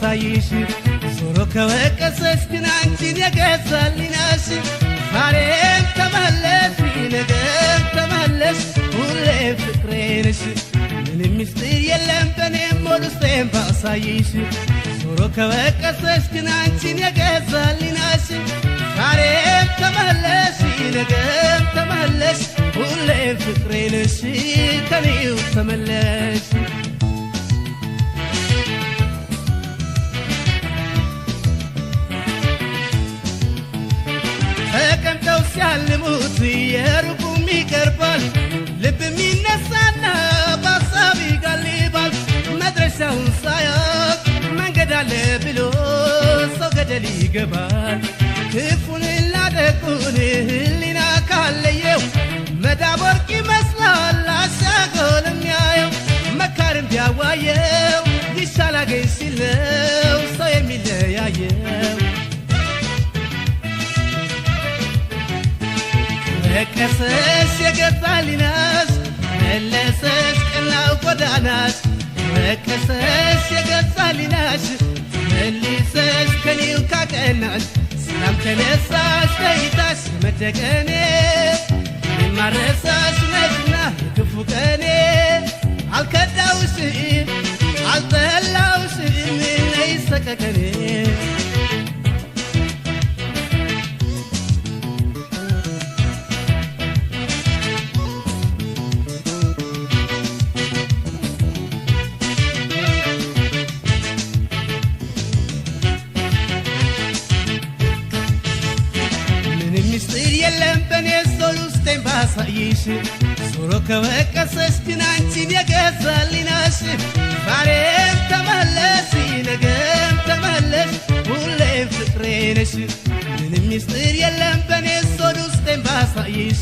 ባሳይሽ ዞሮ ከወቀሰሽ ግን አንቺን የገዛልናሽ ዛሬም ተመለሽ ነገም ተመለሽ ሁሌም ፍቅሬ ነሽ ምንም ምስጢር የለም በኔም ሞልስቴም ባሳይሽ ዞሮ ከወቀሰሽ ግን አንቺን የገዛልናሽ ዛሬም ተመለሽ ነገም ተመለሽ ሁሌም ፍቅሬ ነሽ ከኔው ተመለሽ ተቀምጠው ሲያልሙት የሩቁም ይቀርባል ልብም ይነሳና በሀሳብ ይጋልባል መድረሻውን ሳያውቅ መንገድ አለ ብሎ ሰው ገደል ይገባል ክፉንና ደጉን ህሊና ካለየው መዳብ ወርቅ ይመስላል አሻግሮ የሚያየው መካርም ቢያዋየው ይሻል አገኝ ሲል ነው ሰው የሚለያየው ወቀሰሽ የገዛልናሽ መለሰሽ ቀናው ጎዳናሽ ወቀሰሽ የገዛልናሽ መልሰሽ ከኔው ካቀናሽ ሰላም ተነሳሽ ለይታሽ መደቀኔ የማረሳሽ ነሽና የክፉ ቀኔ አልከዳውሽም አልጠላውሽም ነይ ሰቀቀኔ ምስጢር የለም በኔ ሶል ውስጤን ባሳይሽ ዞሮ ከወቀሰሽ ግን አንቺን የገዛልናሽ ዛሬም ተመለሽ ነገም ተመለሽ ሁሌም ፍቅሬ ነሽ ምንም ምስጢር የለም በኔ ሶል ውስጤን ባሳይሽ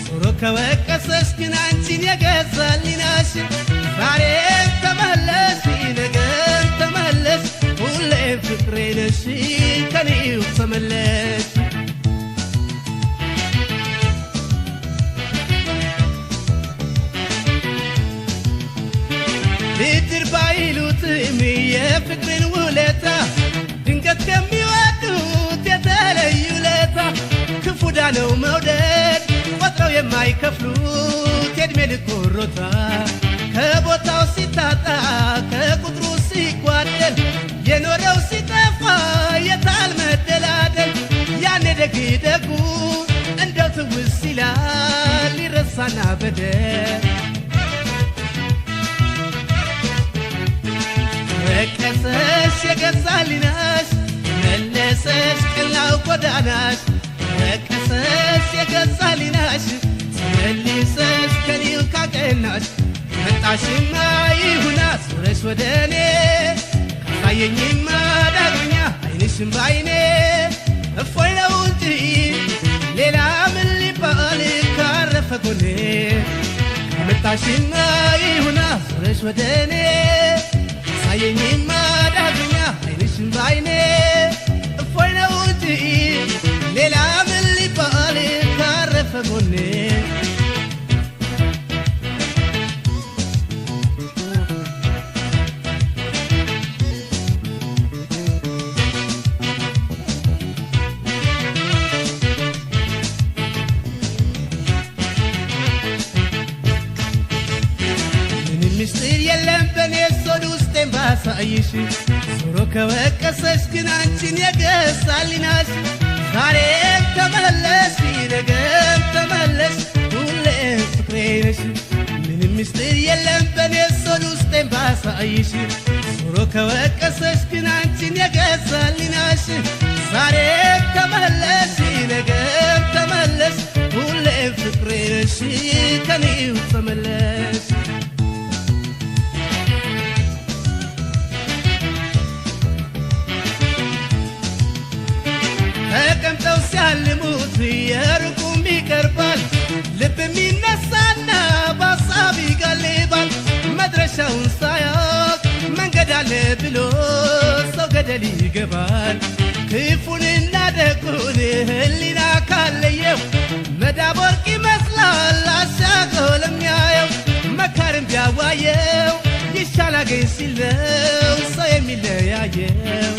ዞሮ ከወቀሰሽ ግን አንቺን የገዛልናሽ ዛሬም ተመለሽ ነገም ተመለሽ ሁሌም ፍቅሬ ነሽ ከኔው ተመለሽ ብድር ባይሉትም የፍቅርን ውለታ ድንገት ከሚወዱት የተለዩ ለታ ክፉ ዳነው መውደድ ቆጥረው የማይከፍሉት የዕድሜ ልክ ወሮታ ከቦታው ሲታጣ ከቁጥሩ ሲጓደል የኖረው ሲጠፋ የታል መደላደል ያኔ ደግ ደጉ እንደው ትውስ ይላል ይረሳና በደል ወቀሰሽ የገዛልናሽ መለሰሽ ቀናው ጎዳናሽ ወቀሰሽ የገዛልናሽ መልሰሽ ከኔው ካቀናሽ መጣሽማ ይሁና ዞረሽ ወደኔ ካሳየኝማ ዳግመኛ አይንሽም ባይኔ እፎይ ነው እንጂ ሌላ ምን ሊባል ካረፈ ጎኔ መጣሽማ ይሁና ዞረሽ ወደኔ ሳየኝማ ዳግመኛ አይንሽም ባይኔ እፎይ ነው እንጂ ሌላ ምን ሊባል ካረፈ ጎኔ ምስጢር የለም በኔ ሶል ውስጤን ባሳይሽ ዞሮ ከወቀሰሽ ግን አንቺን የገዛልናሽ ዛሬም ተመለሽ ነገም ተመለሽ ሁሌም ፍቅሬ ነሽ ምንም ምስጢር የለም በኔ ሶል ውስጤን ባሳይሽ ዞሮ ከወቀሰሽ ግን አንቺን የገዛልናሽ ዛሬም ተመለሽ ነገም ተመለሽ ሁሌም ፍቅሬ ነሽ ከኔው ተመለሽ ተቀምጠው ሲያልሙት የሩቁም ይቀርባል ልብም ይነሳና በሀሳብ ይጋልባል መድረሻውን ሳያውቅ መንገድ አለ ብሎ ሰው ገደል ይገባል ክፉንና ደጉን ህሊና ካለየው መዳብ ወርቅ ይመስላል አሻግሮ ለሚያየው መካርም ቢያዋየው ይሻል አገኝ ሲል ነው ሰው የሚለያየው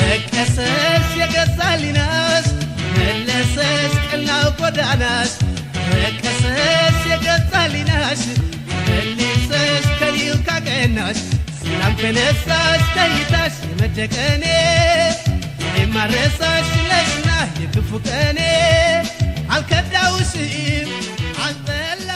ረቀሰሽ የገዛሊናሽ መለሰሽ ቀናው ጎዳናሽ ረቀሰሽ የገዛሊናሽ መልሰሽ ከሊው ካቀናሽ ሰላም ከነሳሽ ተይታሽ የመደቀኔ የማረሳሽ ለሽና የክፉ ቀኔ አልከዳውሽም አልጠላ